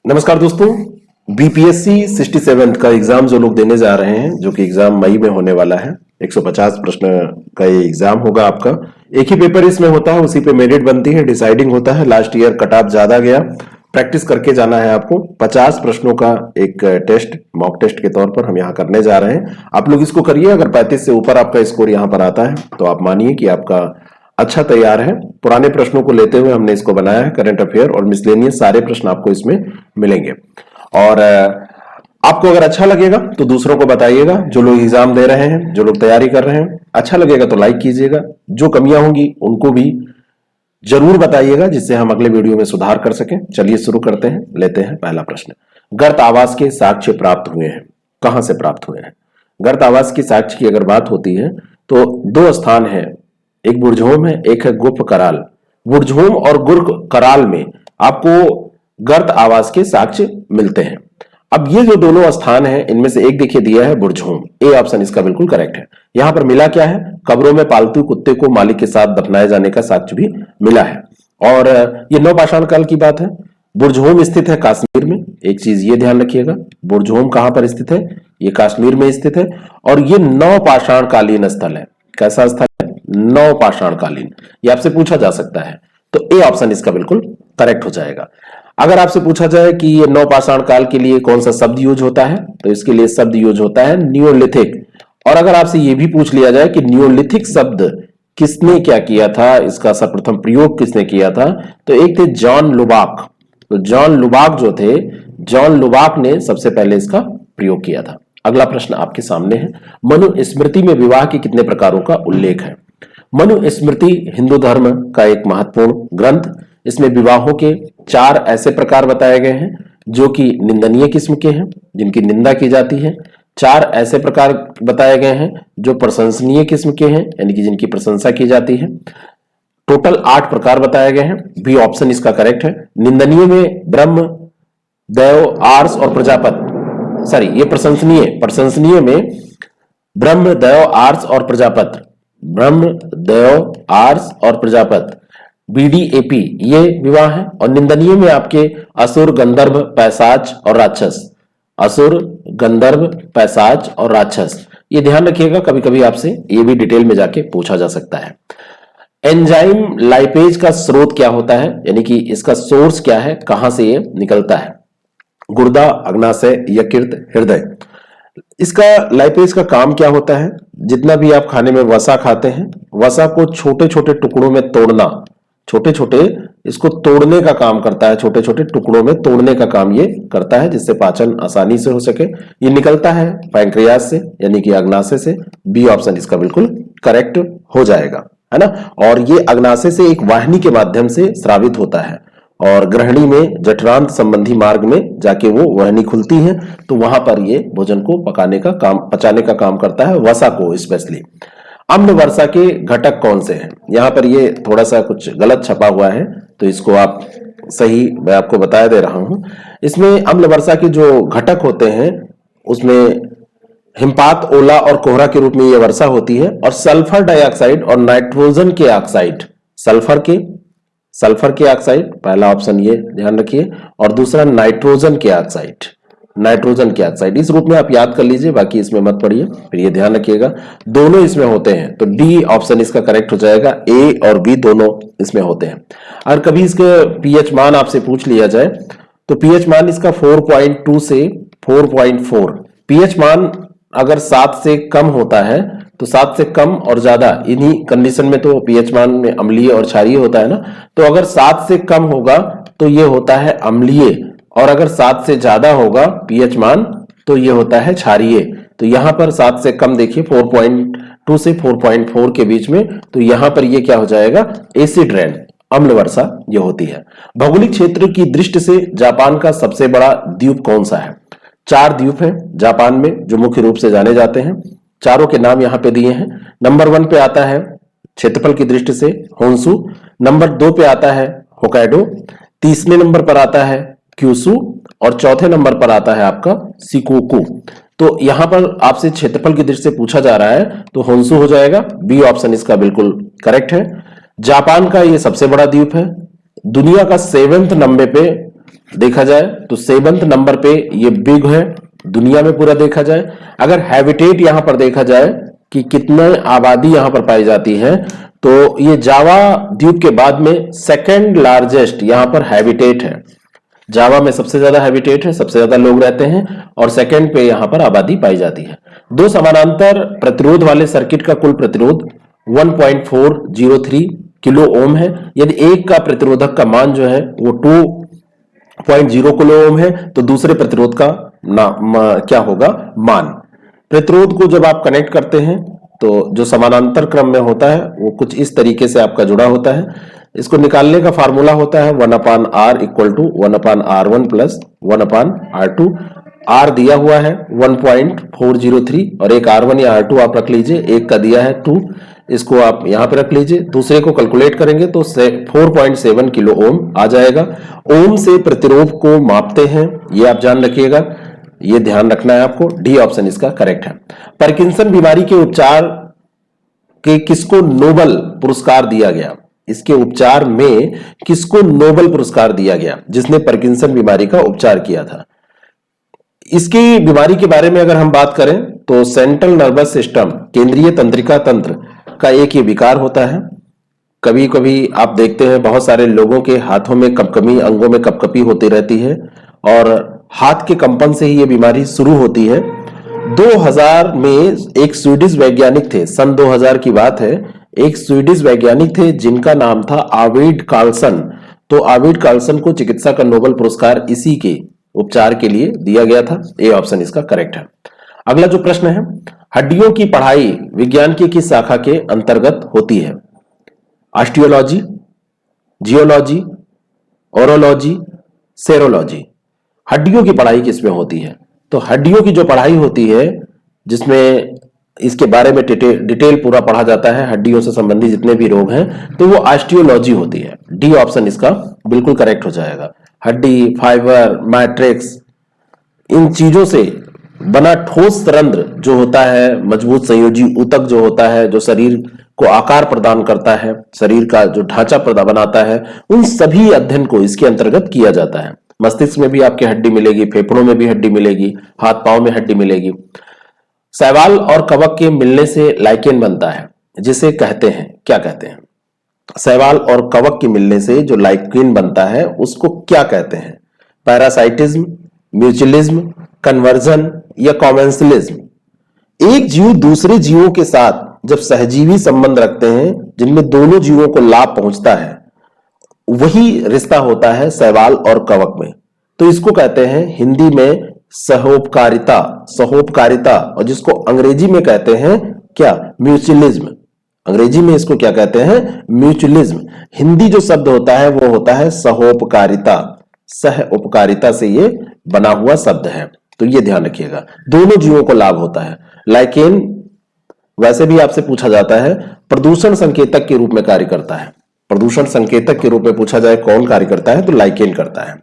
नमस्कार दोस्तों। बीपीएससी 67 का एग्जाम जो लोग देने जा रहे हैं, जो कि एग्जाम मई में होने वाला है, 150 प्रश्न का ये एग्जाम होगा आपका। एक ही पेपर इसमें होता है, उसी पे मेरिट बनती है, डिसाइडिंग होता है। लास्ट ईयर कट ऑफ ज्यादा गया, प्रैक्टिस करके जाना है आपको। 50 प्रश्नों का एक टेस्ट, मॉक टेस्ट के तौर पर हम यहाँ करने जा रहे हैं। आप लोग इसको करिए। अगर 35 से ऊपर आपका स्कोर यहाँ पर आता है तो आप मानिए कि आपका अच्छा तैयार है। पुराने प्रश्नों को लेते हुए हमने इसको बनाया है। करंट अफेयर और मिसलेनियस सारे प्रश्न आपको इसमें मिलेंगे। और आपको अगर अच्छा लगेगा तो दूसरों को बताइएगा, जो लोग एग्जाम दे रहे हैं, जो लोग तैयारी कर रहे हैं। अच्छा लगेगा तो लाइक कीजिएगा, जो कमियां होंगी उनको भी जरूर बताइएगा, जिससे हम अगले वीडियो में सुधार कर सकें। चलिए शुरू करते हैं। लेते हैं पहला प्रश्न। गर्त आवास के साक्ष्य प्राप्त हुए हैं, कहां से प्राप्त हुए हैं? गर्त आवास के साक्ष्य की अगर बात होती है तो दो स्थान है, एक बुरझोम है, एक है गुफ कराल। बुरझोम और गुर्क कराल में आपको गर्त आवास के साक्ष्य मिलते हैं। अब ये जो दोनों स्थान हैं, इनमें से एक देखिए दिया है बुरझोम। ए ऑप्शन इसका बिल्कुल करेक्ट है। यहां पर मिला क्या है? कब्रों में पालतू कुत्ते को मालिक के साथ दफनाए जाने का साक्ष्य भी मिला है। और ये नवपाषाण काल की बात है। बुरझोम स्थित है कश्मीर में। एक चीज ये ध्यान रखिएगा, बुरझोम कहां पर स्थित है? ये कश्मीर में स्थित है। और ये नवपाषाण कालीन स्थल है। कैसा स्थल है? नवपाषाण कालीन। ये आपसे पूछा जा सकता है, तो ए ऑप्शन इसका बिल्कुल करेक्ट हो जाएगा। अगर आपसे पूछा जाए कि ये नवपाषाण काल के लिए कौन सा शब्द यूज होता है, तो इसके लिए शब्द यूज होता है नियोलिथिक। और अगर आपसे ये भी पूछ लिया जाए कि नियोलिथिक शब्द किसने क्या किया था, इसका सर्वप्रथम प्रयोग किसने किया था, तो एक थे जॉन लुबाक। तो जॉन लुबाक जो थे, जॉन लुबाक ने सबसे पहले इसका प्रयोग किया था। अगला प्रश्न आपके सामने है। मनुस्मृति में विवाह के कितने प्रकारों का उल्लेख है? मनुस्मृति हिंदू धर्म का एक महत्वपूर्ण ग्रंथ। इसमें विवाहों के 4 ऐसे प्रकार बताए गए हैं जो कि निंदनीय किस्म के हैं, जिनकी निंदा की जाती है। 4 ऐसे प्रकार बताए गए हैं जो प्रशंसनीय किस्म के हैं, यानी कि जिनकी प्रशंसा की जाती है। टोटल 8 प्रकार बताए गए हैं। बी ऑप्शन इसका करेक्ट है। निंदनीय में ब्रह्म, देव, आर्स और प्रजापति। सॉरी, ये प्रशंसनीय में ब्रह्म, देव, आर्स और प्रजापति। ब्रह्म, देव, आर्स और प्रजापति, बीडीएपी, ये विवाह है। और निंदनीय में आपके असुर, गंधर्व, पैशाच और राक्षस। असुर, गंधर्व, पैशाच और राक्षस, ये ध्यान रखिएगा। कभी कभी आपसे ये भी डिटेल में जाके पूछा जा सकता है। एंजाइम लाइपेज का स्रोत क्या होता है, यानी कि इसका सोर्स क्या है, कहां से ये निकलता है? गुर्दा, अग्नाशय, यकृत, हृदय। इसका लाइपेज का काम क्या होता है? जितना भी आप खाने में वसा खाते हैं, वसा को छोटे छोटे टुकड़ों में तोड़ना, छोटे छोटे इसको तोड़ने का काम करता है। छोटे छोटे टुकड़ों में तोड़ने का काम ये करता है, जिससे पाचन आसानी से हो सके। ये निकलता है पैंक्रियास से, यानी कि अग्नाशय से। बी ऑप्शन इसका बिल्कुल करेक्ट हो जाएगा, है ना। और ये अग्नाशय से एक वाहिनी के माध्यम से स्रावित होता है, और ग्रहणी में जठरांत संबंधी मार्ग में जाके वो वाहिनी खुलती है, तो वहां पर ये भोजन को पचाने का काम करता है, वसा को स्पेशली। अम्ल वर्षा के घटक कौन से हैं? यहां पर ये थोड़ा सा कुछ गलत छपा हुआ है, तो इसको आप सही मैं आपको बता दे रहा हूं। इसमें अम्ल वर्षा के जो घटक होते हैं, उसमें हिमपात, ओला और कोहरा के रूप में यह वर्षा होती है। और सल्फर डाइऑक्साइड और नाइट्रोजन के ऑक्साइड, सल्फर के ऑक्साइड, पहला ऑप्शन ये ध्यान रखिए। और दूसरा नाइट्रोजन के ऑक्साइड, इस रूप में आप याद कर लीजिए, बाकी इसमें मत पढ़िए, फिर ये ध्यान रखिएगा। दोनों इसमें होते हैं, तो डी ऑप्शन इसका करेक्ट हो जाएगा। ए और बी दोनों इसमें होते हैं। और कभी इसके पीएच मान आपसे पूछ लिया जाए, तो पीएच मान इसका 4.2 से 4.4। पीएच मान अगर 7 से कम होता है, तो 7 से कम और ज्यादा, इन्हीं कंडीशन में तो पीएच मान में अम्लीय और क्षारीय होता है ना। तो अगर 7 से कम होगा तो ये होता है अम्लीय, और अगर 7 से ज्यादा होगा पीएच मान, तो ये होता है क्षारीय। तो यहां पर 7 से कम देखिए, 4.2 से 4.4 के बीच में, तो यहां पर ये क्या हो जाएगा? एसिड रेन, अम्ल वर्षा ये होती है। भौगोलिक क्षेत्र की दृष्टि से जापान का सबसे बड़ा द्वीप कौन सा है? 4 द्वीप हैं जापान में जो मुख्य रूप से जाने जाते हैं। चारों के नाम यहां पे दिए हैं। नंबर 1 पे आता है क्षेत्रफल की दृष्टि से होन्शु। नंबर 2 पे आता है होकाइडो। तीसरे नंबर पर आता है क्यूशु। और चौथे नंबर पर आता है आपका शिकोकू। तो यहां पर आपसे क्षेत्रफल की दृष्टि से पूछा जा रहा है, तो होन्शु हो जाएगा। बी ऑप्शन इसका बिल्कुल करेक्ट है। जापान का ये सबसे बड़ा द्वीप है। दुनिया का 7वें नंबर पे देखा जाए तो 7th नंबर पे ये बिग है दुनिया में पूरा देखा जाए। अगर हैबिटेट यहां पर देखा जाए कि कितने आबादी यहां पर पाई जाती है, तो ये जावा द्वीप के बाद में सेकंड लार्जेस्ट यहां पर हैबिटेट है। जावा में सबसे ज्यादा हैबिटेट है, सबसे ज्यादा लोग रहते हैं, और सेकंड पे यहां पर आबादी पाई जाती है। दो समानांतर प्रतिरोध वाले सर्किट का कुल प्रतिरोध 1.403 किलो ओम है। यदि एक का प्रतिरोधक का मान जो है वो 2.0 किलो ओम है, तो दूसरे प्रतिरोध का क्या होगा मान। प्रतिरोध को जब आप कनेक्ट करते हैं तो जो समानांतर क्रम में होता है वो कुछ इस तरीके से आपका जुड़ा होता है। इसको निकालने का फार्मूला होता है 1/R equal to 1/R1 plus 1/R2। R दिया हुआ है 1.403 और एक R1 या R2 आप रख लीजिए, एक का दिया है 2, इसको आप यहां पे रख लीजिए। दूसरे को कैलकुलेट करेंगे तो 4.7 किलो ओम आ जाएगा। ओम से प्रतिरोध को मापते हैं, ये आप जान रखिएगा, ये ध्यान रखना है आपको। डी ऑप्शन इसका करेक्ट है। पार्किंसन बीमारी के उपचार के किसको नोबेल पुरस्कार दिया गया? इसके उपचार में किसको नोबेल पुरस्कार दिया गया जिसने पार्किंसन बीमारी का उपचार किया था? इसकी बीमारी के बारे में अगर हम बात करें तो सेंट्रल नर्वस सिस्टम, केंद्रीय तंत्रिका तंत्र का एक ये विकार होता है। कभी कभी आप देखते हैं बहुत सारे लोगों के हाथों में कपकपी, अंगों में कपकपी होती रहती है, और हाथ के कंपन से ही ये बीमारी शुरू होती है। 2000 में एक स्वीडिश वैज्ञानिक थे, सन 2000 की बात है, एक स्वीडिश वैज्ञानिक थे जिनका नाम था आर्विड कार्लसन। तो आर्विड कार्लसन को चिकित्सा का नोबेल पुरस्कार इसी के उपचार के लिए दिया गया था। ए ऑप्शन इसका करेक्ट है। अगला जो प्रश्न है, हड्डियों की पढ़ाई विज्ञान की किस शाखा के अंतर्गत होती है? Osteology, geology, orology, serology. हड्डियों की पढ़ाई किसमें होती है? तो हड्डियों की जो पढ़ाई होती है जिसमें इसके बारे में डिटेल पूरा पढ़ा जाता है, हड्डियों से संबंधित जितने भी रोग हैं, तो वो ऑस्टियोलॉजी होती है। डी ऑप्शन इसका बिल्कुल करेक्ट हो जाएगा। हड्डी, फाइबर, मैट्रिक्स, इन चीजों से बना ठोस रंध्र जो होता है, मजबूत संयोजी ऊतक जो होता है, जो शरीर को आकार प्रदान करता है, शरीर का जो ढांचा बनाता है, उन सभी अध्ययन को इसके अंतर्गत किया जाता है। मस्तिष्क में भी आपकी हड्डी मिलेगी, फेफड़ों में भी हड्डी मिलेगी, हाथ पांव में हड्डी मिलेगी। शैवाल और कवक के मिलने से लाइकेन बनता है, जिसे कहते हैं, क्या कहते हैं? शैवाल और कवक के मिलने से जो लाइकेन बनता है उसको क्या कहते हैं? पैरासाइटिज्म, म्यूचुअलिज्म, कन्वर्जन या कॉमेंसलिज्म। एक जीव दूसरे जीवों के साथ जब सहजीवी संबंध रखते हैं जिनमें दोनों जीवों को लाभ पहुंचता है, वही रिश्ता होता है शैवाल और कवक में। तो इसको कहते हैं हिंदी में सहोपकारिता, सहोपकारिता, और जिसको अंग्रेजी में कहते हैं क्या? म्यूचुअलिज्म। अंग्रेजी में इसको क्या कहते हैं? म्यूचुअलिज्म। हिंदी जो शब्द होता है वो होता है सहोपकारिता। सह उपकारिता से ये बना हुआ शब्द है, तो ये ध्यान रखिएगा। दोनों जीवों को लाभ होता है। लाइकेन वैसे भी आपसे पूछा जाता है, प्रदूषण संकेतक के रूप में कार्य करता है। प्रदूषण संकेतक के रूप में पूछा जाए कौन कार्य करता है, तो लाइकेन करता है।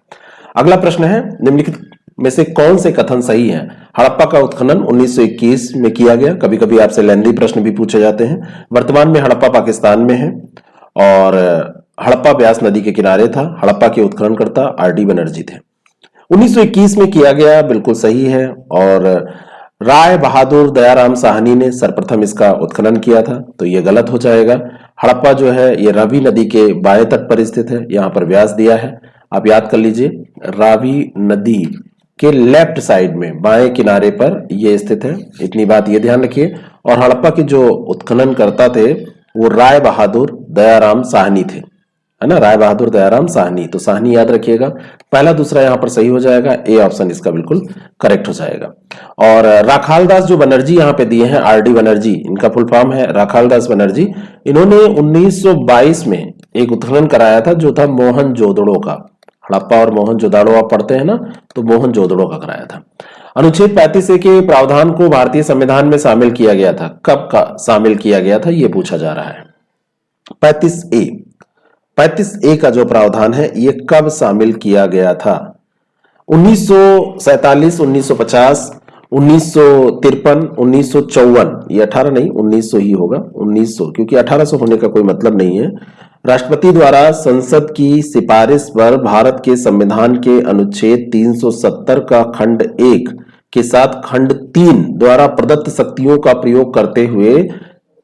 अगला प्रश्न है, निम्नलिखित में से कौन से कथन सही है? हड़प्पा का उत्खनन 1921 में किया गया। कभी कभी आपसे लेंदी प्रश्न भी पूछे जाते हैं। वर्तमान में हड़प्पा पाकिस्तान में है और हड़प्पा ब्यास नदी के किनारे था। हड़प्पा के उत्खननकर्ता आर.डी. बनर्जी थे। 1921 में किया गया, बिल्कुल सही है। और राय बहादुर दयाराम साहनी ने सर्वप्रथम इसका उत्खनन किया था, तो यह गलत हो जाएगा। हड़प्पा जो है ये रावी नदी के बाएं तट पर स्थित है, यहां पर व्यास दिया है, आप याद कर लीजिए। रावी नदी के लेफ्ट साइड में बाएं किनारे पर यह स्थित है, इतनी बात ये ध्यान रखिए। और हड़प्पा के जो उत्खनन करता थे वो राय बहादुर दयाराम साहनी थे, है ना, राय बहादुर दयाराम साहनी। तो साहनी याद रखिएगा। पहला दूसरा यहां पर सही हो जाएगा, ए ऑप्शन इसका बिल्कुल करेक्ट हो जाएगा। और राखालदास जो बनर्जी यहां पे दिए हैं, आर.डी. बनर्जी, इनका फुल फॉर्म है राखालदास बनर्जी। इन्होंने 1922 में एक उत्खनन कराया था जो था मोहनजोदड़ो का। हड़प्पा और मोहनजोदड़ो आप पढ़ते हैं ना, तो मोहनजोदड़ो का कराया था। अनुच्छेद 35A के प्रावधान को भारतीय संविधान में शामिल किया गया था। कब का शामिल किया गया था, यह पूछा जा रहा है। 35A का जो प्रावधान है ये कब शामिल किया गया था? 1947, 1950, 1953, 1954। ये 18 नहीं, 1900 ही होगा। 1900, क्योंकि 1800 होने का कोई मतलब नहीं है। राष्ट्रपति द्वारा संसद की सिफारिश पर भारत के संविधान के अनुच्छेद 370 का खंड 1 के साथ खंड 3 द्वारा प्रदत्त शक्तियों का प्रयोग करते हुए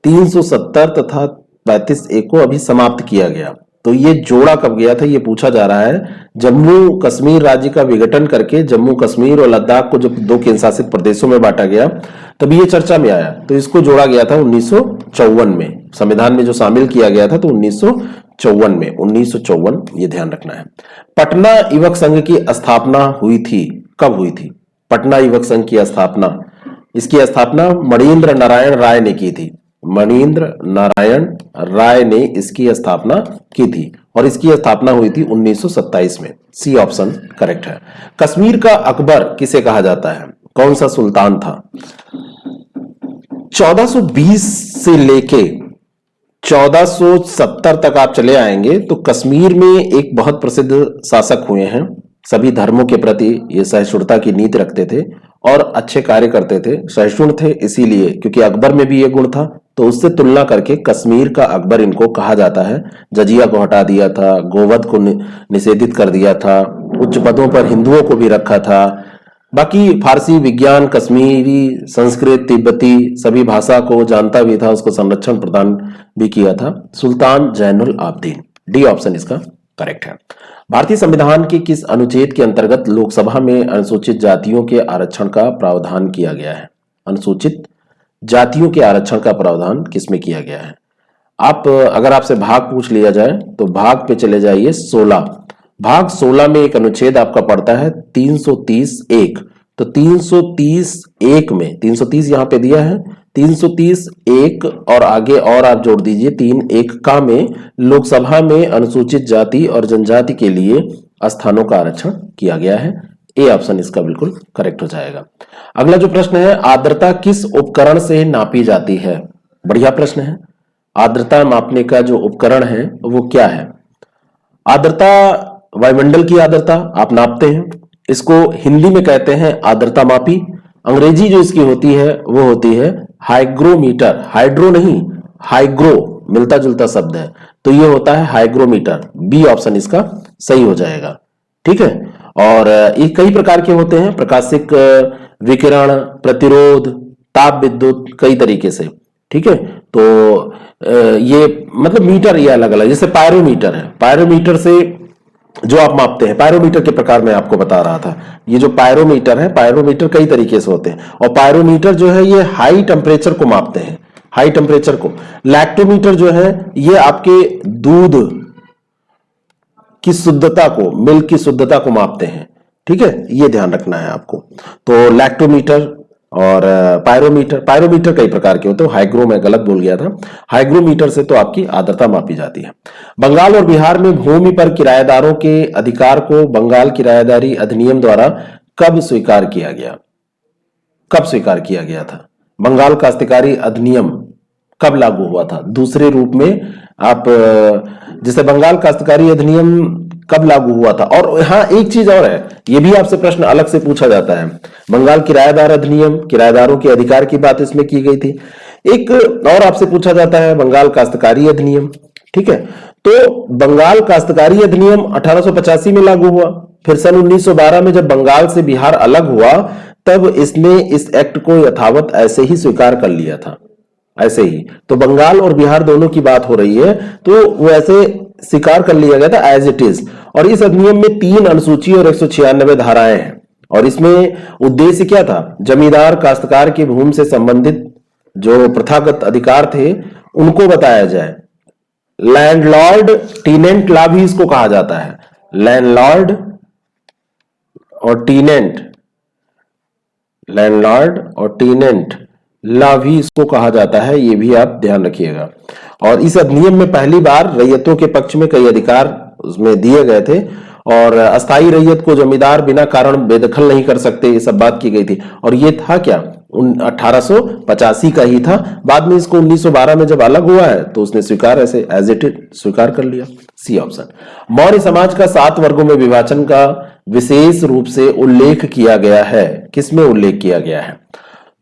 370 तथा 35A को अभी समाप्त किया गया। तो ये जोड़ा कब गया था, ये पूछा जा रहा है। जम्मू कश्मीर राज्य का विघटन करके जम्मू कश्मीर और लद्दाख को जब दो केंद्र शासित प्रदेशों में बांटा गया तब ये चर्चा में आया। तो इसको जोड़ा गया था 1954 में, संविधान में जो शामिल किया गया था तो 1954 में, 1954 ये ध्यान रखना है। पटना युवक संघ की स्थापना हुई थी, कब हुई थी? पटना युवक संघ की स्थापना, इसकी स्थापना मणीन्द्र नारायण राय ने की थी। मणीन्द्र नारायण राय ने इसकी स्थापना की थी और इसकी स्थापना हुई थी 1927 में। सी ऑप्शन करेक्ट है। कश्मीर का अकबर किसे कहा जाता है? कौन सा सुल्तान था? 1420 से लेके 1470 तक आप चले आएंगे तो कश्मीर में एक बहुत प्रसिद्ध शासक हुए हैं। सभी धर्मों के प्रति ये सहिष्णुता की नीति रखते थे और अच्छे कार्य करते थे। सहिष्णु थे इसीलिए क्योंकि अकबर में भी ये गुण था, तो उससे तुलना करके कश्मीर का अकबर इनको कहा जाता है। जजिया को हटा दिया था, गोवध को निषेधित कर दिया था, उच्च पदों पर हिंदुओं को भी रखा था। बाकी फारसी, विज्ञान, कश्मीरी, संस्कृत, तिब्बती सभी भाषा को जानता भी था, उसको संरक्षण प्रदान भी किया था। सुल्तान जैनुल आबदीन। डी ऑप्शन इसका करेक्ट है। भारतीय संविधान के किस अनुच्छेद के अंतर्गत लोकसभा में अनुसूचित जातियों के आरक्षण का प्रावधान किया गया है? अनुसूचित जातियों के आरक्षण का प्रावधान किसमें किया गया है? आप अगर आपसे भाग पूछ लिया जाए तो भाग पे चले जाइए 16। भाग 16 में एक अनुच्छेद आपका पड़ता है 330(1). तो 330(1) में 330 यहां पे दिया है, 330(1) और आगे और आप जोड़ दीजिए 3(1) का में लोकसभा में अनुसूचित जाति और जनजाति के लिए स्थानों का आरक्षण किया गया है। ए ऑप्शन इसका बिल्कुल करेक्ट हो जाएगा। अगला जो प्रश्न है, आर्द्रता किस उपकरण से नापी जाती है? बढ़िया प्रश्न है। आर्द्रता मापने का जो उपकरण है वो क्या है? आर्द्रता, वायुमंडल की आर्द्रता आप नापते हैं, इसको हिंदी में कहते हैं आर्द्रता मापी। अंग्रेजी जो इसकी होती है वो होती है हाइग्रोमीटर। हाइड्रो नहीं, हाइग्रो मिलता जुलता शब्द है, तो ये होता है हाइग्रोमीटर। बी ऑप्शन इसका सही हो जाएगा। ठीक है। और ये कई प्रकार के होते हैं, प्रकाशिक विकिरण, प्रतिरोध, ताप विद्युत, कई तरीके से। ठीक है। तो ये मतलब मीटर ये अलग अलग, जैसे पायरोमीटर है, पायरोमीटर से जो आप मापते हैं, पायरोमीटर के प्रकार मैं आपको बता रहा था। ये जो पायरोमीटर है, पायरोमीटर कई तरीके से होते हैं और पायरोमीटर जो है ये हाई टेम्परेचर को मापते हैं, हाई टेम्परेचर को। लैक्टोमीटर जो है ये आपके दूध की शुद्धता को, मिल्क की शुद्धता को मापते हैं। ठीक है, ये ध्यान रखना है आपको। तो लैक्टोमीटर और पायरोमीटर, पायरोमीटर कई प्रकार के होते हैं। हाइग्रो मैं गलत बोल गया था। हाइग्रोमीटर से तो आपकी आर्द्रता मापी जाती है। बंगाल और बिहार में भूमि पर किराएदारों के अधिकार को बंगाल किराएदारी अधिनियम द्वारा कब स्वीकार किया गया? कब स्वीकार किया गया था? बंगाल काश्तकारी अधिनियम कब लागू हुआ था? दूसरे रूप में आप, जैसे बंगाल काश्तकारी अधिनियम कब लागू हुआ था? और हाँ, एक चीज और है, ये भी आपसे प्रश्न अलग से पूछा जाता है। बंगाल किराएदार अधिनियम, किराएदारों के अधिकार की बात इसमें की गई थी। एक और आपसे पूछा जाता है बंगाल काश्तकारी अधिनियम। ठीक है, तो बंगाल काश्तकारी अधिनियम 1885 में लागू हुआ। फिर सन 1912 में जब बंगाल से बिहार अलग हुआ तब इसने इस एक्ट को यथावत ऐसे ही स्वीकार कर लिया था, ऐसे ही। तो बंगाल और बिहार दोनों की बात हो रही है, तो वो ऐसे स्वीकार कर लिया गया था एज इट इज। और इस अधिनियम में 3 अनुसूची और 196 धाराएं हैं। और इसमें उद्देश्य क्या था? जमींदार काश्तकार की भूमि से संबंधित जो प्रथागत अधिकार थे उनको बताया जाए। लैंडलॉर्ड टीनेंट लॉ भी इसको कहा जाता है। लैंडलॉर्ड और टीनेंट, लैंडलॉर्ड और टीनेंट लॉ भी इसको कहा जाता है, ये भी आप ध्यान रखिएगा। और इस अधिनियम में पहली बार रैयतों के पक्ष में कई अधिकार उसमें दिए गए थे और अस्थायी रैयत को जमींदार बिना कारण बेदखल नहीं कर सकते, ये सब बात की गई थी। और ये था क्या? 1885 का ही था। बाद में इसको 1912 में जब अलग हुआ है तो उसने स्वीकार, ऐसे एज इट इज स्वीकार कर लिया। C option. मौर्य समाज का 7 वर्गों में विभाजन का विशेष रूप से उल्लेख किया गया है, किसमें उल्लेख किया गया है?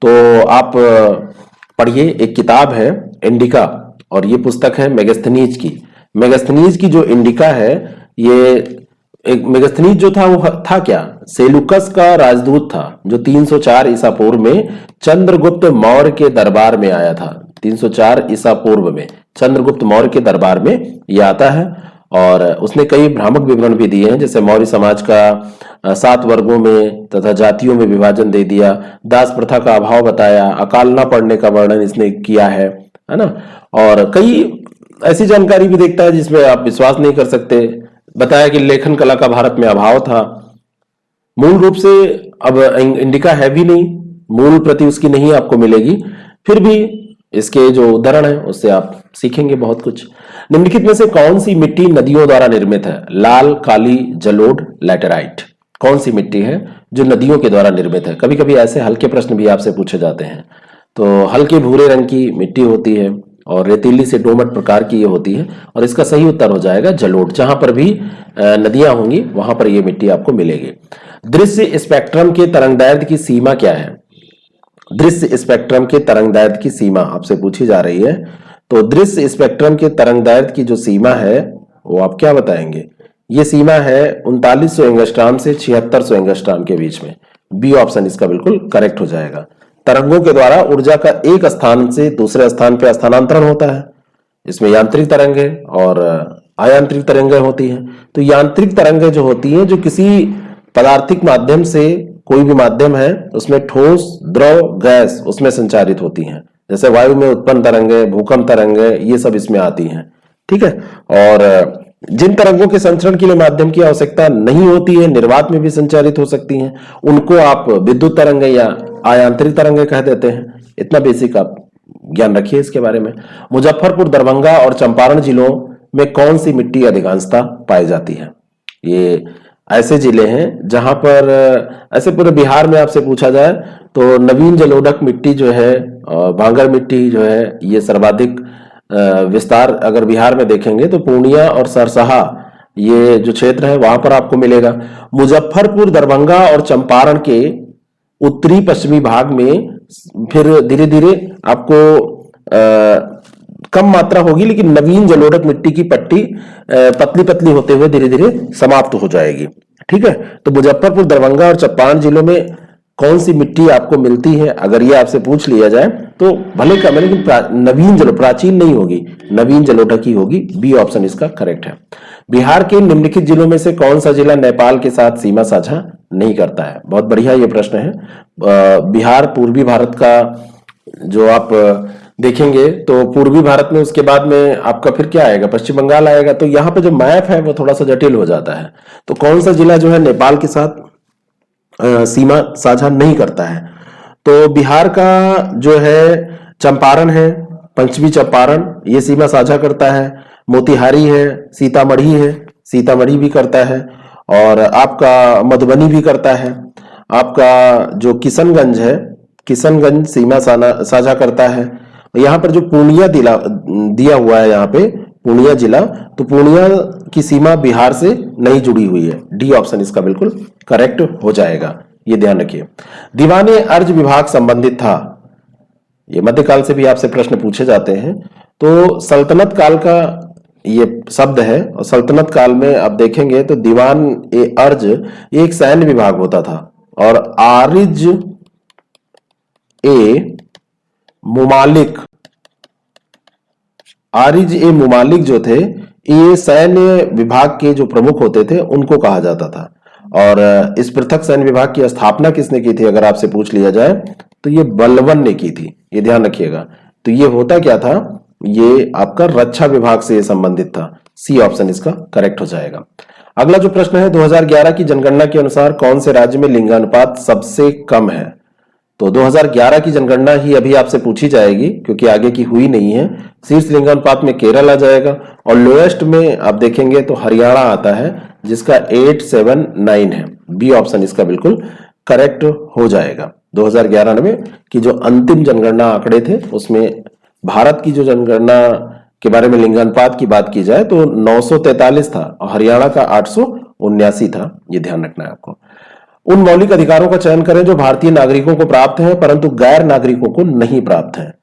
तो आप पढ़िए, एक किताब है इंडिका और ये पुस्तक है मेगास्थनीज की। मेगास्थनीज की जो इंडिका है, ये एक मेगास्थनीज जो था वो था क्या, सेलुकस का राजदूत था जो 304 ईसा पूर्व में चंद्रगुप्त मौर्य के दरबार में आया था। 304 ईसा पूर्व में चंद्रगुप्त मौर्य के दरबार में ये आता है और उसने कई भ्रामक विवरण भी दिए हैं, जैसे मौर्य समाज का 7 वर्गों में तथा जातियों में विभाजन दे दिया, दास प्रथा का अभाव बताया, अकाल न पड़ने का वर्णन इसने किया है ना, और कई ऐसी जानकारी भी देखता है जिसमें आप विश्वास नहीं कर सकते। बताया कि लेखन कला का भारत में अभाव था। मूल रूप से अब इंडिका है भी नहीं, मूल प्रति उसकी नहीं आपको मिलेगी, फिर भी इसके जो उदाहरण है उससे आप सीखेंगे बहुत कुछ। निम्नलिखित में से कौन सी मिट्टी नदियों द्वारा निर्मित है? लाल, काली, जलोढ़, लैटेराइट। कौन सी मिट्टी है जो नदियों के द्वारा निर्मित है? कभी कभी ऐसे हल्के प्रश्न भी आपसे पूछे जाते हैं। तो हल्के भूरे रंग की मिट्टी होती है और रेतीली से दोमट प्रकार की ये होती है, और इसका सही उत्तर हो जाएगा जलोढ़। जहां पर भी नदियां होंगी वहां पर ये मिट्टी आपको मिलेगी। दृश्य स्पेक्ट्रम के तरंगदैर्घ्य की सीमा क्या है? दृश्य स्पेक्ट्रम के तरंगदैर्घ्य की सीमा आपसे पूछी जा रही है। तो दृश्य स्पेक्ट्रम के तरंगदैर्घ्य की जो सीमा है वो आप क्या बताएंगे? ये सीमा है 3900 एंगस्ट्राम से 7600 एंगस्ट्राम के बीच में। बी ऑप्शन इसका बिल्कुल करेक्ट हो जाएगा। तरंगों के द्वारा ऊर्जा का एक स्थान से दूसरे स्थान पर स्थानांतरण होता है। इसमें यांत्रिक तरंगे और अयांत्रिक तरंगें होती हैं। तो यांत्रिक तरंगें जो होती हैं, जो किसी पदार्थिक माध्यम से, कोई भी माध्यम है उसमें ठोस, द्रव, गैस उसमें संचारित होती हैं, जैसे वायु में उत्पन्न तरंगें, भूकंप तरंगें, ये सब इसमें आती हैं। ठीक है। और जिन तरंगों के संचरण के लिए माध्यम की आवश्यकता नहीं होती है, निर्वात में भी संचारित हो सकती हैं, उनको आप विद्युत तरंगे या अयांत्रिक तरंगे कह देते हैं। इतना बेसिक आप ज्ञान रखिए इसके बारे में। मुजफ्फरपुर, दरभंगा और चंपारण जिलों में कौन सी मिट्टी अधिकांशतः पाई जाती है? ये ऐसे जिले हैं जहां पर, ऐसे पूरे बिहार में आपसे पूछा जाए तो नवीन जलोढ़क मिट्टी जो है, भांगर मिट्टी जो है, ये सर्वाधिक विस्तार अगर बिहार में देखेंगे तो पूर्णिया और सरसहा, ये जो क्षेत्र है वहां पर आपको मिलेगा। मुजफ्फरपुर, दरभंगा और चंपारण के उत्तरी पश्चिमी भाग में फिर धीरे धीरे आपको कम मात्रा होगी, लेकिन नवीन जलोढ़क मिट्टी की पट्टी पतली पतली होते हुए धीरे धीरे समाप्त हो जाएगी। ठीक है। तो मुजफ्फरपुर, दरभंगा और चंपारण जिलों में कौन सी मिट्टी आपको मिलती है, अगर ये आपसे पूछ लिया जाए तो भले कम है, लेकिन नवीन प्राचीन नहीं होगी, नवीन जलोढ़क ही होगी। बी ऑप्शन इसका करेक्ट है। बिहार के निम्नलिखित जिलों में से कौन सा जिला नेपाल के साथ सीमा साझा नहीं करता है? बहुत बढ़िया ये प्रश्न है। बिहार पूर्वी भारत का जो आप देखेंगे तो पूर्वी भारत में, उसके बाद में आपका फिर क्या आएगा? पश्चिम बंगाल आएगा। तो यहाँ पे जो मैप है वो थोड़ा सा जटिल हो जाता है। तो कौन सा जिला जो है नेपाल के साथ सीमा साझा नहीं करता है? तो बिहार का जो है चंपारण है, पश्चिमी चंपारण, ये सीमा साझा करता है। मोतिहारी है, सीतामढ़ी है, सीतामढ़ी भी करता है, और आपका मधुबनी भी करता है। आपका जो किशनगंज है, किशनगंज सीमा साझा करता है। यहाँ पर जो पूर्णिया दिया हुआ है, यहाँ पे पूर्णिया जिला, तो पूर्णिया की सीमा बिहार से नहीं जुड़ी हुई है। डी ऑप्शन इसका बिल्कुल करेक्ट हो जाएगा, ये ध्यान रखिए। दीवाने अर्ज विभाग संबंधित था, ये मध्यकाल से भी आपसे प्रश्न पूछे जाते हैं। तो सल्तनत काल का ये शब्द है, और सल्तनत काल में आप देखेंगे तो दीवान ए अर्ज एक सैन्य विभाग होता था, और आरिज ए मुमालिक, आरिज ए मुमालिक जो थे, ये सैन्य विभाग के जो प्रमुख होते थे उनको कहा जाता था। और इस पृथक सैन्य विभाग की स्थापना किसने की थी, अगर आपसे पूछ लिया जाए तो ये बलबन ने की थी, ये ध्यान रखिएगा। तो ये होता क्या था, ये आपका रक्षा विभाग से संबंधित था। सी ऑप्शन इसका करेक्ट हो जाएगा। अगला जो प्रश्न है, 2011 की जनगणना के अनुसार कौन से राज्य में लिंगानुपात सबसे कम है? तो 2011 की जनगणना ही अभी आपसे पूछी जाएगी, क्योंकि आगे की हुई नहीं है। शीर्ष लिंगानुपात में केरल आ जाएगा, और लोएस्ट में आप देखेंगे तो हरियाणा आता है, जिसका 879 है। बी ऑप्शन इसका बिल्कुल करेक्ट हो जाएगा। 2011 में की जो अंतिम जनगणना आंकड़े थे, उसमें भारत की जो जनगणना के बारे में लिंगानुपात की बात की जाए तो 943 था, और हरियाणा का 879 था। ये ध्यान रखना है आपको। उन मौलिक अधिकारों का चयन करें जो भारतीय नागरिकों को प्राप्त हैं परंतु गैर नागरिकों को नहीं प्राप्त हैं।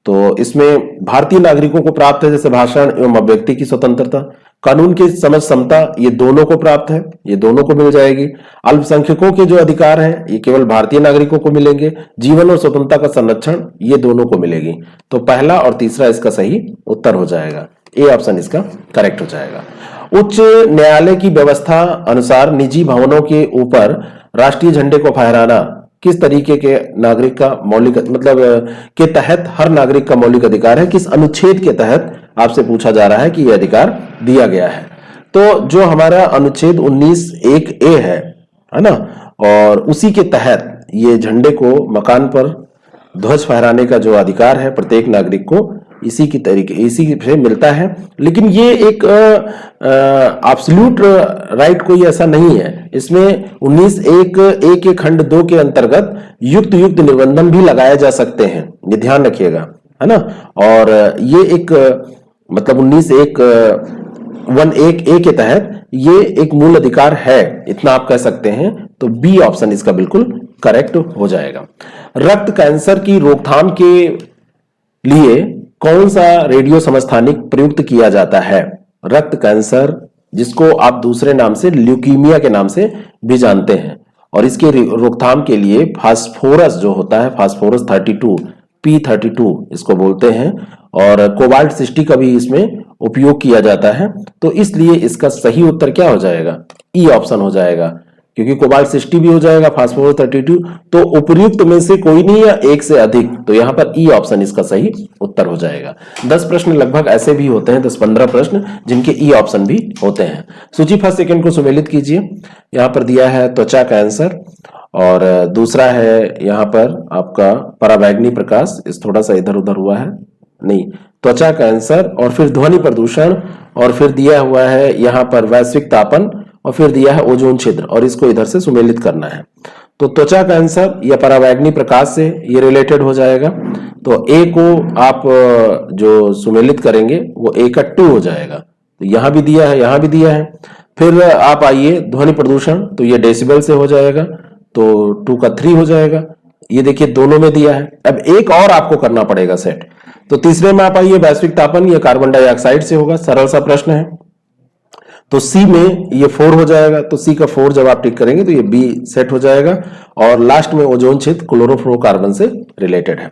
तो इसमें भारतीय नागरिकों को प्राप्त है जैसे भाषण एवं अभिव्यक्ति की स्वतंत्रता, कानून की समझ समता, ये दोनों को प्राप्त है, ये दोनों को मिल जाएगी। अल्पसंख्यकों के जो अधिकार हैं ये केवल भारतीय नागरिकों को मिलेंगे। जीवन और स्वतंत्रता का संरक्षण ये दोनों को मिलेगी। तो पहला और तीसरा इसका सही उत्तर हो जाएगा, ए ऑप्शन इसका करेक्ट हो जाएगा। उच्च न्यायालय की व्यवस्था अनुसार निजी भवनों के ऊपर राष्ट्रीय झंडे को फहराना किस तरीके के नागरिक का मौलिक के तहत हर नागरिक का मौलिक अधिकार है, किस अनुच्छेद के तहत आपसे पूछा जा रहा है कि यह अधिकार दिया गया है। तो जो हमारा अनुच्छेद 19(1)(a है ना, और उसी के तहत ये झंडे को मकान पर ध्वज फहराने का जो अधिकार है प्रत्येक नागरिक को इसी से मिलता है। लेकिन ये एक एब्सोल्यूट राइट कोई ऐसा नहीं है। इसमें 19(1)(a) के खंड 2 के अंतर्गत युक्त निबंधन भी लगाए जा सकते हैं, ये ध्यान रखिएगा, है ना। और ये एक मतलब 19(1)(a) के तहत ये एक मूल अधिकार है, इतना आप कह सकते हैं। तो बी ऑप्शन इसका बिल्कुल करेक्ट हो जाएगा। रक्त कैंसर की रोकथाम के लिए कौन सा रेडियो समस्थानिक प्रयुक्त किया जाता है? रक्त कैंसर, जिसको आप दूसरे नाम से ल्यूकीमिया के नाम से भी जानते हैं, और इसके रोकथाम के लिए फास्फोरस जो होता है, फास्फोरस 32 P32 इसको बोलते हैं, और कोबाल्ट 60 का भी इसमें उपयोग किया जाता है। तो इसलिए इसका सही उत्तर क्या हो जाएगा? ई ऑप्शन हो जाएगा, क्योंकि कोबाल्ट 60 भी हो जाएगा, फास्फोरस 32, तो उपयुक्त में से कोई नहीं या एक से अधिक, तो यहां पर ई ऑप्शन इसका सही उत्तर हो जाएगा। 10 प्रश्न लगभग ऐसे भी होते हैं, 10-15 प्रश्न जिनके ई ऑप्शन भी होते हैं। सूची फर्स्ट सेकंड को सुमेलित कीजिए। यहां पर दिया है त्वचा कैंसर, और दूसरा है यहां पर आपका पराबैंगनी प्रकाश, इस थोड़ा सा इधर उधर हुआ है, नहीं, त्वचा कैंसर, और फिर ध्वनि प्रदूषण, और फिर दिया हुआ है यहां पर वैश्विक तापन, और फिर दिया है ओजोन छिद्र, और इसको इधर से सुमेलित करना है। तो त्वचा कैंसर या पराबैंगनी प्रकाश से ये रिलेटेड हो जाएगा। तो ए को आप जो सुमेलित करेंगे वो ए का 2 हो जाएगा। तो यहां भी दिया है, यहां भी दिया है। फिर आप आइए ध्वनि प्रदूषण, तो ये डेसिबल से हो जाएगा, तो 2 का 3 हो जाएगा। ये देखिए दोनों में दिया है। अब एक और आपको करना पड़ेगा सेट। तो तीसरे में आप आइए वैश्विक तापन, ये कार्बन डाइऑक्साइड से होगा, सरल सा प्रश्न है। तो सी में ये 4 हो जाएगा, तो सी का 4 जब आप टिक करेंगे तो ये बी सेट हो जाएगा। और लास्ट में ओजोन छिद्र क्लोरोफ्लोरोकार्बन से रिलेटेड है।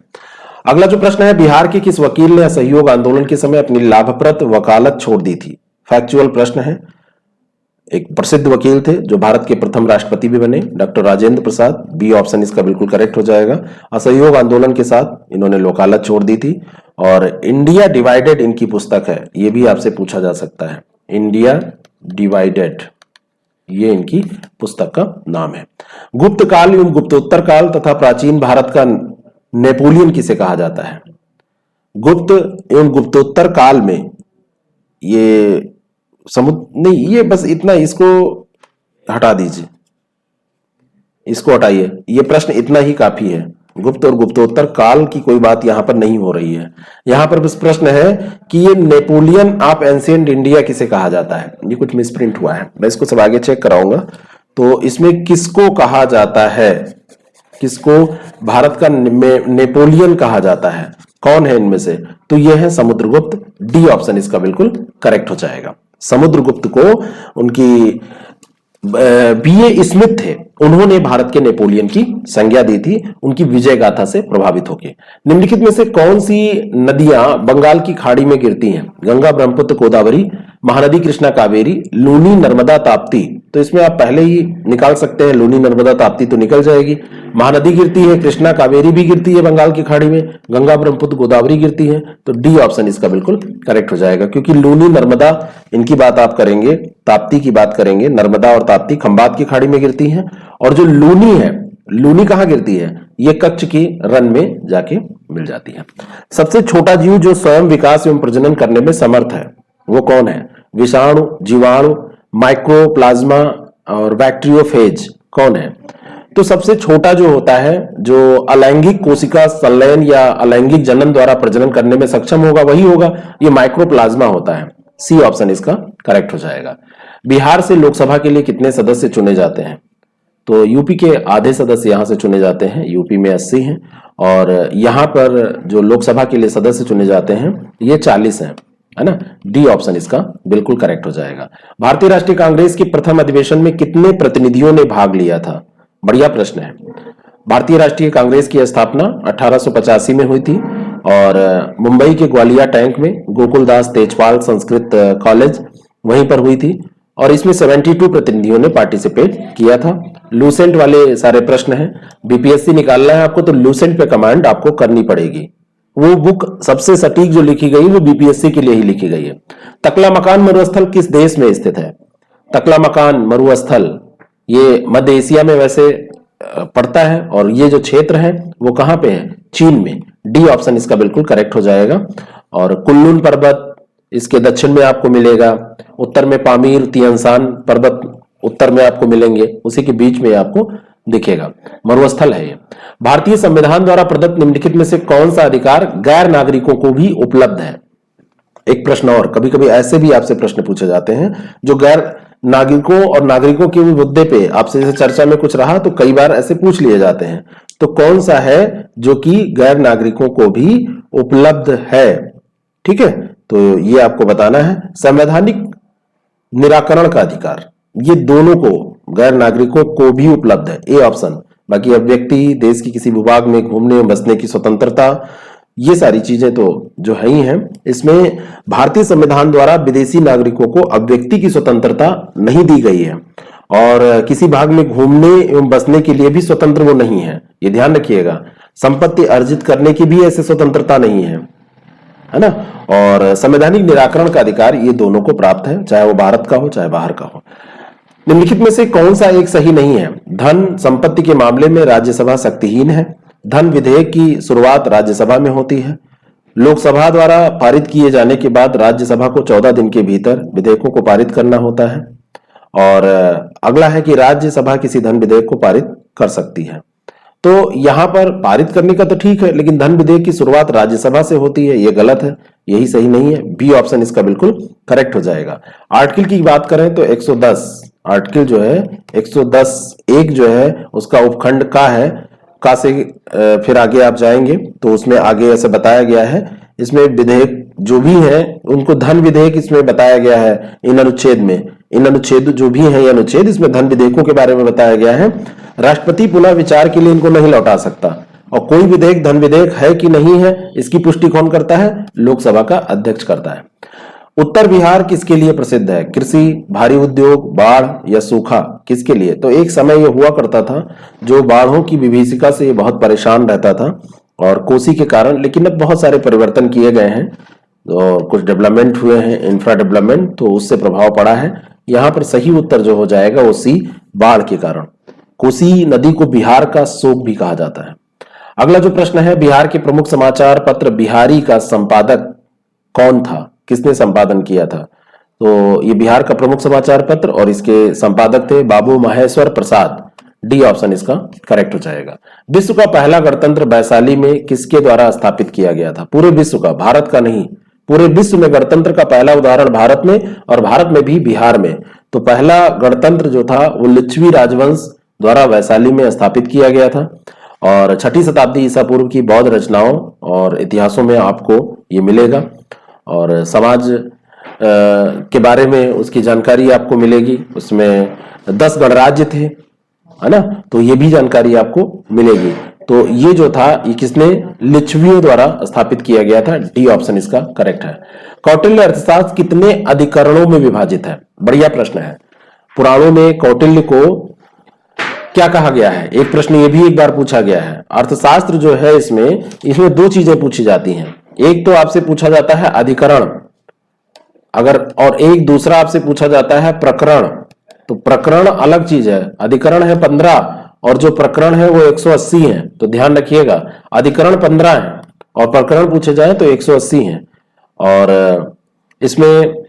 अगला जो प्रश्न है, बिहार के किस वकील ने असहयोग आंदोलन के समय अपनी लाभप्रद वकालत छोड़ दी थी? फैक्चुअल प्रश्न है। एक प्रसिद्ध वकील थे जो भारत के प्रथम राष्ट्रपति भी बने, doctor Rajendra Prasad. B option इसका बिल्कुल करेक्ट हो जाएगा। असहयोग आंदोलन के साथ इन्होंने वकालत छोड़ दी थी। और इंडिया डिवाइडेड इनकी पुस्तक है, ये भी आपसे पूछा जा सकता है। इंडिया डिवाइडेड, ये इनकी पुस्तक का नाम है। गुप्त काल एवं गुप्तोत्तर काल तथा प्राचीन भारत का नेपोलियन किसे कहा जाता है? गुप्त एवं गुप्तोत्तर काल में ये नहीं, ये बस इतना, इसको हटा दीजिए, इसको हटाइए, ये प्रश्न इतना ही काफी है। गुप्त और गुप्तोत्तर काल की कोई बात यहां पर नहीं हो रही है। यहां पर बस प्रश्न है कि ये नेपोलियन ऑफ एंशिएंट इंडिया किसे कहा जाता है। ये कुछ मिसप्रिंट हुआ है, मैं इसको सब आगे चेक कराऊंगा। तो इसमें किसको कहा जाता है, किसको भारत का नेपोलियन कहा जाता है, कौन है इनमें से? तो ये है समुद्रगुप्त। डी ऑप्शन इसका बिल्कुल करेक्ट हो जाएगा। समुद्रगुप्त को उनकी बीए स्मिथ थे, उन्होंने भारत के नेपोलियन की संज्ञा दी थी उनकी विजय गाथा से प्रभावित होकर। निम्नलिखित में से कौन सी नदियां बंगाल की खाड़ी में गिरती हैं? गंगा, ब्रह्मपुत्र, गोदावरी, महानदी कृष्णा, कावेरी, लूनी, नर्मदा, ताप्ती। तो इसमें आप पहले ही निकाल सकते हैं, लूनी, नर्मदा, ताप्ती तो निकल जाएगी। महानदी गिरती है, कृष्णा, कावेरी भी गिरती है बंगाल की खाड़ी में, गंगा, ब्रह्मपुत्र, गोदावरी गिरती है। तो डी ऑप्शन इसका बिल्कुल करेक्ट हो जाएगा, क्योंकि लूनी, नर्मदा इनकी बात आप करेंगे, ताप्ती की बात करेंगे, नर्मदा और ताप्ती खंबात की खाड़ी में गिरती हैं। और जो लूनी है, लूनी कहां गिरती है? ये कच्छ की रन में जाके मिल जाती है। सबसे छोटा जीव जो स्वयं विकास एवं प्रजनन करने में समर्थ है वो कौन है? विषाणु, जीवाणु, माइक्रोप्लाज्मा और बैक्टीरियोफेज कौन है? तो सबसे छोटा जो होता है, जो अलैंगिक कोशिका संलयन या अलैंगिक जनन द्वारा प्रजनन करने में सक्षम होगा, वही होगा, ये माइक्रोप्लाज्मा होता है। सी ऑप्शन इसका करेक्ट हो जाएगा। बिहार से लोकसभा के लिए कितने सदस्य चुने जाते हैं? तो यूपी के आधे सदस्य यहां से चुने जाते हैं, यूपी में 80 हैं, और यहां पर जो लोकसभा के लिए सदस्य चुने जाते हैं ये 40 हैं, है ना। डी ऑप्शन इसका बिल्कुल करेक्ट हो जाएगा। भारतीय राष्ट्रीय कांग्रेस के प्रथम अधिवेशन में कितने प्रतिनिधियों ने भाग लिया था? बढ़िया प्रश्न है। भारतीय राष्ट्रीय कांग्रेस की स्थापना 1885 में हुई थी और मुंबई के ग्वालिया टैंक में गोकुलदास तेजपाल संस्कृत कॉलेज वहीं पर हुई थी और इसमें 72 प्रतिनिधियों ने पार्टिसिपेट किया था। लूसेंट वाले सारे प्रश्न हैं, बीपीएससी निकालना है आपको तो लूसेंट पे कमांड आपको करनी पड़ेगी। वो बुक सबसे सटीक जो लिखी गई वो बीपीएससी के लिए ही लिखी गई है। तकला मकान मरुस्थल किस देश में स्थित है? तकला मकान मरुस्थल ये मध्य एशिया में वैसे पड़ता है और ये जो क्षेत्र है वो कहां पे है? चीन में। डी ऑप्शन इसका बिल्कुल करेक्ट हो जाएगा। और कुल्लून पर्वत इसके दक्षिण में आपको मिलेगा, उत्तर में पामीर तियानसान पर्वत उत्तर में आपको मिलेंगे, उसी के बीच में आपको दिखेगा, मरुस्थल है ये। भारतीय संविधान द्वारा प्रदत्त निम्नलिखित में से कौन सा अधिकार गैर नागरिकों को भी उपलब्ध है? एक प्रश्न और, कभी कभी ऐसे भी आपसे प्रश्न पूछे जाते हैं जो गैर नागरिकों और नागरिकों के भी मुद्दे पे आपसे जैसे चर्चा में कुछ रहा तो कई बार ऐसे पूछ लिए जाते हैं, तो कौन सा है जो कि गैर नागरिकों को भी उपलब्ध है? ठीक है, तो ये आपको बताना है। संवैधानिक निराकरण का अधिकार ये दोनों को, गैर नागरिकों को भी उपलब्ध है, ए ऑप्शन। बाकी अब व्यक्ति देश की किसी विभाग में घूमने बसने की स्वतंत्रता, ये सारी चीजें तो जो है ही हैं। इसमें भारतीय संविधान द्वारा विदेशी नागरिकों को अभिव्यक्ति की स्वतंत्रता नहीं दी गई है और किसी भाग में घूमने एवं बसने के लिए भी स्वतंत्र वो नहीं है, ये ध्यान रखिएगा। संपत्ति अर्जित करने की भी ऐसे स्वतंत्रता नहीं है ना। और संवैधानिक निराकरण का अधिकार ये दोनों को प्राप्त है, चाहे वो भारत का हो चाहे बाहर का हो। निम्नलिखित में से कौन सा एक सही नहीं है? धन संपत्ति के मामले में राज्यसभा शक्तिहीन है। धन विधेयक की शुरुआत राज्यसभा में होती है। लोकसभा द्वारा पारित किए जाने के बाद राज्यसभा को 14 दिन के भीतर विधेयकों को पारित करना होता है। और अगला है कि राज्यसभा किसी धन विधेयक को पारित कर सकती है। तो यहां पर पारित करने का तो ठीक है, लेकिन धन विधेयक की शुरुआत राज्यसभा से होती है, यह गलत है, यही सही नहीं है। बी ऑप्शन इसका बिल्कुल करेक्ट हो जाएगा। आर्टिकल की बात करें तो 110 आर्टिकल जो है 110 एक जो है उसका उपखंड का है, का से फिर आगे आप जाएंगे तो उसमें आगे ऐसे बताया गया है, इसमें विधेयक जो भी है उनको धन विधेयक इसमें बताया गया है। इन अनुच्छेद में, इन अनुच्छेद जो भी है ये अनुच्छेद, इसमें धन विधेयकों के बारे में बताया गया है। राष्ट्रपति पुनः विचार के लिए इनको नहीं लौटा सकता और कोई विधेयक धन विधेयक है कि नहीं है इसकी पुष्टि कौन करता है? लोकसभा का अध्यक्ष करता है। उत्तर बिहार किसके लिए प्रसिद्ध है? कृषि, भारी उद्योग, बाढ़ या सूखा, किसके लिए? तो एक समय ये हुआ करता था जो बाढ़ों की विभीषिका से बहुत परेशान रहता था और कोसी के कारण, लेकिन अब बहुत सारे परिवर्तन किए गए हैं और कुछ डेवलपमेंट हुए हैं, इंफ्रा डेवलपमेंट, तो उससे प्रभाव पड़ा है। यहाँ पर सही उत्तर जो हो जाएगा वो सी, बाढ़ के कारण। कोसी नदी को बिहार का शोक भी कहा जाता है। अगला जो प्रश्न है, बिहार के प्रमुख समाचार पत्र बिहारी का संपादक कौन था? किसने संपादन किया था? तो ये बिहार का प्रमुख समाचार पत्र और इसके संपादक थे बाबू महेश्वर प्रसाद। डी ऑप्शन इसका करेक्ट हो जाएगा। विश्व का पहला गणतंत्र वैशाली में किसके द्वारा स्थापित किया गया था? पूरे विश्व का, भारत का नहीं, पूरे विश्व में गणतंत्र का पहला उदाहरण भारत में, और भारत में भी बिहार में। तो पहला गणतंत्र जो था वो लिच्छवी राजवंश द्वारा वैशाली में स्थापित किया गया था और 6ठी शताब्दी ईसा पूर्व की बौद्ध रचनाओं और इतिहासों में आपको ये मिलेगा और समाज के बारे में उसकी जानकारी आपको मिलेगी। उसमें 10 गणराज्य थे, है ना, तो ये भी जानकारी आपको मिलेगी। तो ये जो था ये किसने? लिच्छवियों द्वारा स्थापित किया गया था। डी ऑप्शन इसका करेक्ट है। कौटिल्य अर्थशास्त्र कितने अधिकरणों में विभाजित है? बढ़िया प्रश्न है। पुराणों में कौटिल्य को क्या कहा गया है? एक प्रश्न ये भी एक बार पूछा गया है। अर्थशास्त्र जो है इसमें दो चीजें पूछी जाती हैं। एक तो आपसे पूछा जाता है अधिकरण, अगर, और एक दूसरा आपसे पूछा जाता है प्रकरण। तो प्रकरण अलग चीज है, अधिकरण है 15 और जो प्रकरण है वो 180 है। तो ध्यान रखिएगा, अधिकरण 15 है और प्रकरण पूछे जाए तो 180 है। और इसमें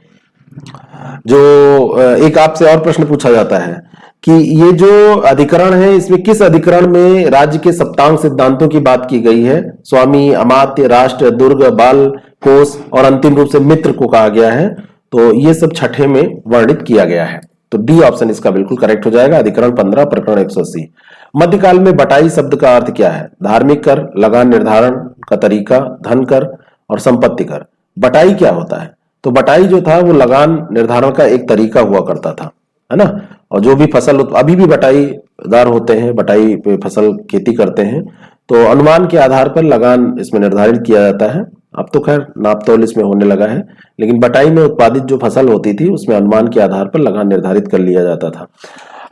जो एक आपसे और प्रश्न पूछा जाता है कि ये जो अधिकरण है इसमें किस अधिकरण में राज्य के सप्तांग सिद्धांतों की बात की गई है? स्वामी, अमात्य, राष्ट्र, दुर्ग, बाल, कोष और अंतिम रूप से मित्र को कहा गया है। तो ये सब 6ठे में वर्णित किया गया है। तो डी ऑप्शन इसका बिल्कुल करेक्ट हो जाएगा, अधिकरण 15 प्रकरण 180। मध्यकाल में बटाई शब्द का अर्थ क्या है? धार्मिक कर, लगान निर्धारण का तरीका, धन कर और संपत्ति कर। बटाई क्या होता है? तो बटाई जो था वो लगान निर्धारण का एक तरीका हुआ करता था, है ना। और जो भी फसल अभी भी बटाईदार होते हैं, बटाई पे फसल खेती करते हैं, तो अनुमान के आधार पर लगान इसमें निर्धारित किया जाता है। अब तो खैर नाप तौल इसमें होने लगा है, लेकिन बटाई में उत्पादित जो फसल होती थी उसमें अनुमान के आधार पर लगान निर्धारित कर लिया जाता था।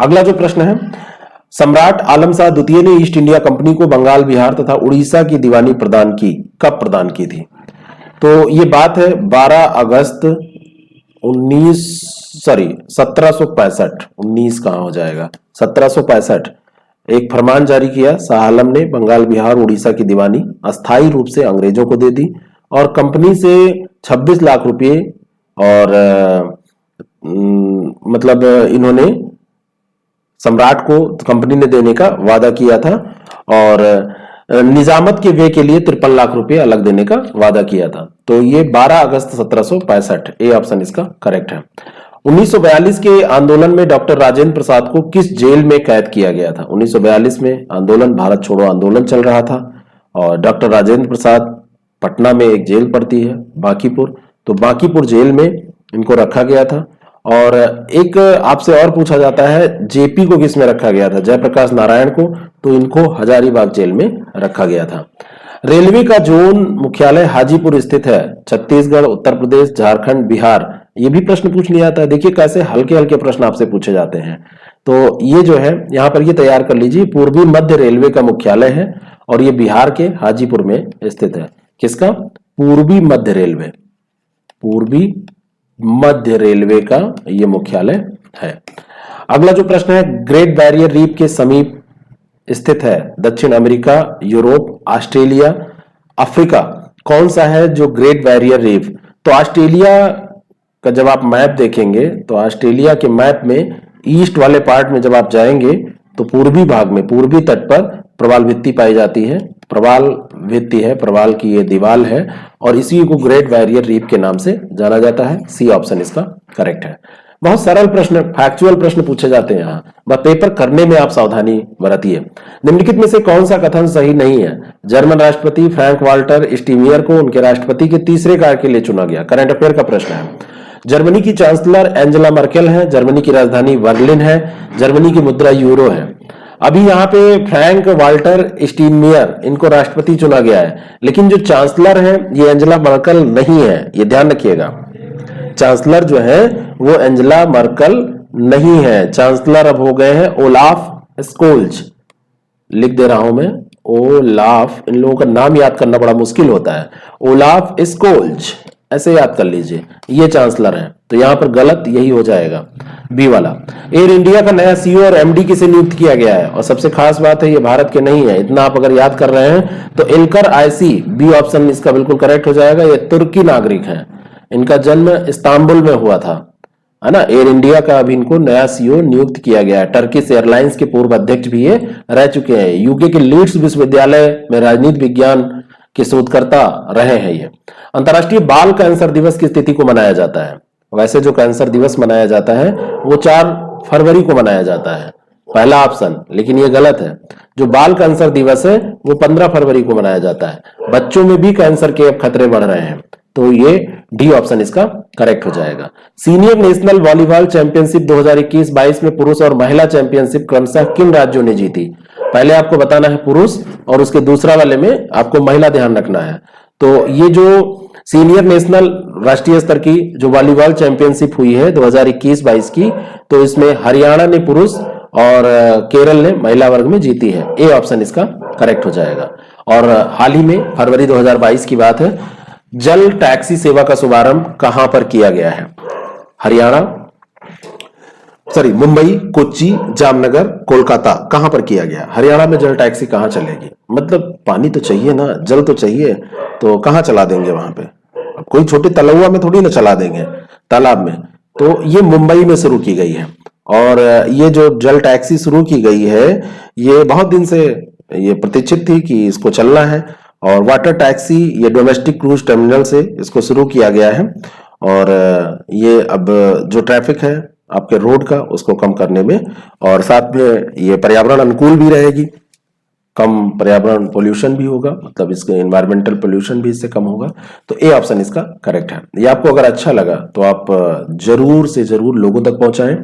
अगला जो प्रश्न है, सम्राट आलम शाह द्वितीय ने ईस्ट इंडिया कंपनी को बंगाल, बिहार तथा उड़ीसा की दीवानी प्रदान की, कब प्रदान की थी? तो ये बात है 12 अगस्त 1765। 19 कहां हो जाएगा, 1765 एक फरमान जारी किया शाह आलम ने, बंगाल, बिहार, उड़ीसा की दीवानी अस्थायी रूप से अंग्रेजों को दे दी और कंपनी से 26 लाख रुपए और मतलब इन्होंने सम्राट को कंपनी ने देने का वादा किया था और निजामत के वे के लिए 53 लाख रुपए अलग देने का वादा किया था। तो ये 12 अगस्त 1765, ए ऑप्शन इसका करेक्ट है। 1942 के आंदोलन में डॉक्टर राजेंद्र प्रसाद को किस जेल में कैद किया गया था? 1942 में आंदोलन, भारत छोड़ो आंदोलन चल रहा था और डॉक्टर राजेंद्र प्रसाद पटना में एक जेल पड़ती है बांकीपुर, तो बांकीपुर जेल में इनको रखा गया था। और एक आपसे और पूछा जाता है, जेपी को किस में रखा गया था? जयप्रकाश नारायण को, तो इनको हजारीबाग जेल में रखा गया था। रेलवे का जोन मुख्यालय हाजीपुर स्थित है, छत्तीसगढ़, उत्तर प्रदेश, झारखंड, बिहार। ये भी प्रश्न पूछ लिया था, देखिए कैसे हल्के हल्के प्रश्न आपसे पूछे जाते हैं। तो ये जो है यहाँ पर ये तैयार कर लीजिए, पूर्वी मध्य रेलवे का मुख्यालय है और ये बिहार के हाजीपुर में स्थित है। किसका? पूर्वी मध्य रेलवे, पूर्वी मध्य रेलवे का ये मुख्यालय है। अगला जो प्रश्न है, ग्रेट बैरियर रीफ के समीप स्थित है दक्षिण अमेरिका, यूरोप, ऑस्ट्रेलिया, अफ्रीका, कौन सा है जो ग्रेट बैरियर रीफ? तो ऑस्ट्रेलिया का जब आप मैप देखेंगे तो ऑस्ट्रेलिया के मैप में ईस्ट वाले पार्ट में जब आप जाएंगे तो पूर्वी भाग में, पूर्वी तट पर प्रवाल भित्ति पाई जाती है, प्रवाल भित्ति है, प्रवाल की ये दीवार है और इसी को ग्रेट बैरियर रीफ के नाम से जाना जाता है। सी ऑप्शन इसका करेक्ट है। बहुत सरल प्रश्न, फैक्चुअल प्रश्न पूछे जाते हैं यहाँ, बस पेपर करने में आप सावधानी बरतिए। निम्नलिखित में से कौन सा कथन सही नहीं है? जर्मन राष्ट्रपति फ्रैंक वाल्टर स्टीमियर को उनके राष्ट्रपति के तीसरे कार्य के लिए चुना गया। करंट अफेयर का प्रश्न है। जर्मनी की चांसलर एंजेला मर्केल है, जर्मनी की राजधानी बर्लिन है, जर्मनी की मुद्रा यूरो है। अभी यहाँ पे फ्रैंक वाल्टर स्टीनमियर इनको राष्ट्रपति चुना गया है, लेकिन जो चांसलर है ये एंजेला मर्केल नहीं है, ये ध्यान रखिएगा। चांसलर जो है वो एंजेला मर्केल नहीं है, चांसलर अब हो गए हैं ओलाफ स्कोल्ज। लिख दे रहा हूं मैं, ओलाफ, इन लोगों का नाम याद करना बड़ा मुश्किल होता है, ओलाफ स्कोल्ज ऐसे याद कर लीजिए, ये चांसलर है। तो यहां पर गलत यही हो जाएगा, बी वाला। एयर इंडिया का नया सीईओ और एमडी किसे नियुक्त किया गया है? और सबसे खास बात है ये भारत के नहीं है, इतना आप अगर याद कर रहे हैं तो इल्कर आईसी, बी ऑप्शन इसका बिल्कुल करेक्ट हो जाएगा। ये तुर्की नागरिक हैं, इनका जन्म इस्तांबुल में हुआ था, है ना। एयर इंडिया का अभी इनको नया सीईओ नियुक्त किया गया है। टर्किश एयरलाइंस के पूर्व अध्यक्ष भी ये रह चुके हैं। यूके के लीड्स विश्वविद्यालय में राजनीति विज्ञान के शोधकर्ता रहे हैं ये। अंतर्राष्ट्रीय बाल कैंसर दिवस की तिथि को मनाया जाता है? वैसे जो कैंसर दिवस मनाया जाता है वो 4 फरवरी को मनाया जाता है, पहला ऑप्शन, लेकिन ये गलत है। जो बाल कैंसर दिवस है वो 15 फरवरी को मनाया जाता है। बच्चों में भी कैंसर के अब खतरे बढ़ रहे हैं, तो ये डी ऑप्शन इसका करेक्ट हो जाएगा। सीनियर नेशनल वॉलीबॉल चैंपियनशिप 2021-22 में पुरुष और महिला चैंपियनशिप क्रमशः किन राज्यों ने जीती? पहले आपको बताना है पुरुष और उसके दूसरा वाले में आपको महिला ध्यान रखना है। तो ये जो सीनियर नेशनल राष्ट्रीय स्तर की जो वॉलीबॉल चैंपियनशिप हुई है 2021-22 की, तो इसमें हरियाणा ने पुरुष और केरल ने महिला वर्ग में जीती है। ए ऑप्शन इसका करेक्ट हो जाएगा। और हाल ही में फरवरी 2022 की बात है, जल टैक्सी सेवा का शुभारंभ कहां पर किया गया है? हरियाणा, मुंबई, कोच्चि, जामनगर, कोलकाता, कहां पर किया गया? हरियाणा में जल टैक्सी कहां चलेगी? मतलब पानी तो चाहिए ना, जल तो चाहिए, तो कहां चला देंगे वहां पे? कोई छोटे तलौआ में थोड़ी ना चला देंगे, तालाब में। तो ये मुंबई में शुरू की गई है और ये जो जल टैक्सी शुरू की गई है ये बहुत दिन से ये प्रतीक्षित थी कि इसको चलना है। और वाटर टैक्सी ये डोमेस्टिक क्रूज टर्मिनल से इसको शुरू किया गया है और ये अब जो ट्रैफिक है आपके रोड का उसको कम करने में, और साथ में ये पर्यावरण अनुकूल भी रहेगी, कम पर्यावरण पोल्यूशन भी होगा, मतलब इसके एनवायरमेंटल पोल्यूशन भी इससे कम होगा। तो ए ऑप्शन इसका करेक्ट है। ये आपको अगर अच्छा लगा तो आप जरूर से जरूर लोगों तक पहुंचाएं,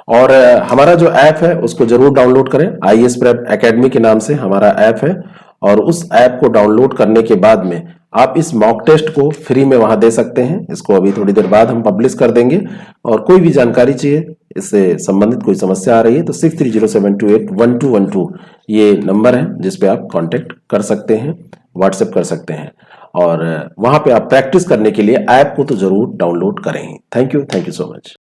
और हमारा जो ऐप है उसको जरूर डाउनलोड करें। आईएएस प्रेप एकेडमी के नाम से हमारा ऐप है, और उस ऐप को डाउनलोड करने के बाद में आप इस मॉक टेस्ट को फ्री में वहां दे सकते हैं। इसको अभी थोड़ी देर बाद हम पब्लिश कर देंगे, और कोई भी जानकारी चाहिए, इससे संबंधित कोई समस्या आ रही है तो 6307281212 ये नंबर है जिस पे आप कांटेक्ट कर सकते हैं, व्हाट्सएप कर सकते हैं, और वहां पे आप प्रैक्टिस करने के लिए ऐप को तो जरूर डाउनलोड करें। Thank you so much.